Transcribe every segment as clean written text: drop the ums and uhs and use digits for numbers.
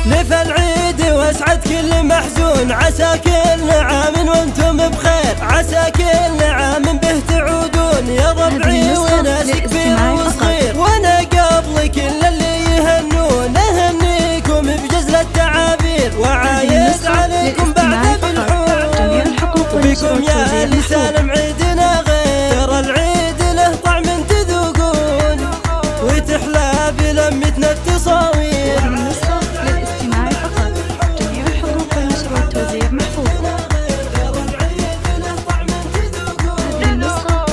لف العيد واسعد كل محزون، عسى كل عام وانتم بخير، عسى كل عام به تعودون يا ربعي وناس كبير وصغير، وانا قبل كل اللي يهنون اهنيكم بجزل التعابير، وعايد عليكم بعد بالحور بكم يا اللي سالم عيدنا غير، ترى العيد له طعم تذوقون وتحلى بلمتنا التصاوير. للاستماع فقط، جميع الحقوق والنشر والتوزيع محفوظ.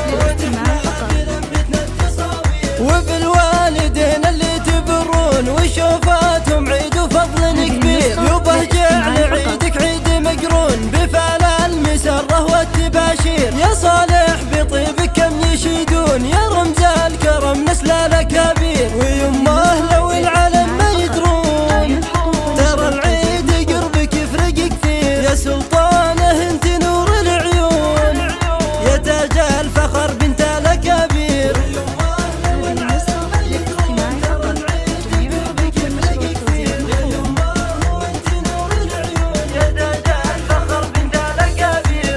للاستماع فقط. وبالوالدين اللي تبرون وشوفاتهم عيد وفضل كبير، يبه جعل عيدك عيد مقرون بفعل المسرة والتباشير، يا صالح بطيبك كم يشيدون يا رمز الكرم نسل الأكابير، ويمه لو العالم ما يدرون ترى العيد قربك يفرق كثير، يا سلطانه انت نور العيون يا تاج الفخر بنت الأكابير.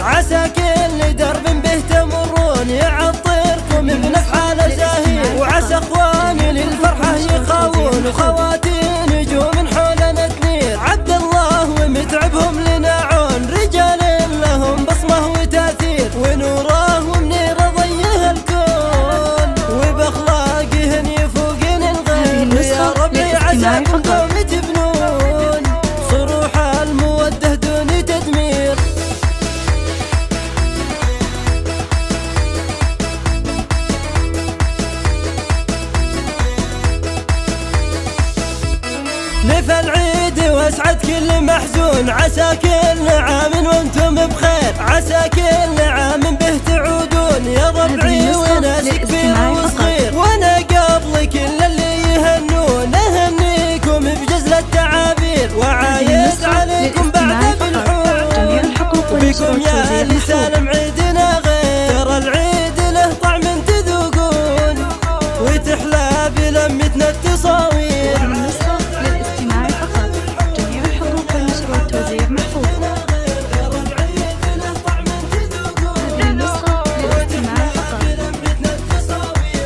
عسى كل درب به تمرون يعطركم بنفحال زاهير، وعسى اخواني للفرحة يخاوون وخواتي نجوم حولنا تنير، عبد الله ومتعبهم لناعون رجال لهم بصمة وتأثير، ونوره ومنير ضيه الكون وبأخلاقهن يفوقن الغير، يا ربي عساكم قوم تبنون صروح المودة دون تدمير. لف العيد واسعد كل محزون، عسى كل عام وانتم بخير، عسى كل عام به تعودون يا ربعي وناس كبير وصغير، وانا قبل كل اللي يهنون اهنيكم بجزل التعابير، وعايد عليكم بعد بالحور بكم يا اللي سالم عيدنا غير، ترى العيد له طعم تذوقون وتحلى بلمتنا التصاوير.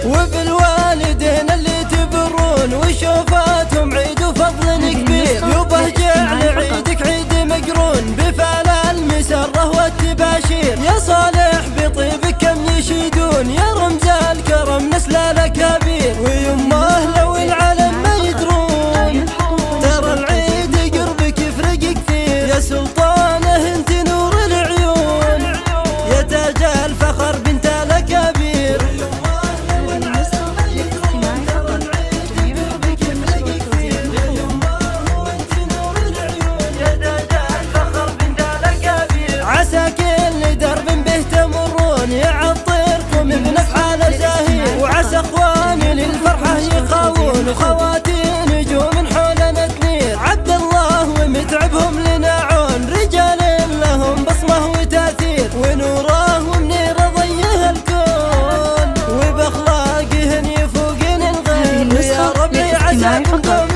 وبالوالدين اللي تبرون وشوفاتهم عيد وفضل كبير، يبه جعل عيدك عيد مقرون بفعل المسرة والتباشير، يا صالح بطيبك كم يشيدون يا رمز الكرم نسل الأكابير، ويمه لو العالم ما يدرون ترى العيد قربك يفرق كثير، يا سلطانه انت نور العيون يا تاج الفخر بنت الأكابير. عسى كل درب به تمرون يعطركم بنفحال زاهير، وعسى اخواني للفرحة يخاوون وخواتي نجوم حولنا تنير، عبد الله ومتعبهم لناعون رجال لهم بصمة وتأثير، ونوره ومنير ضيه الكون وبأخلاقهن يفوقن الغير، يا ربي عساكم قوم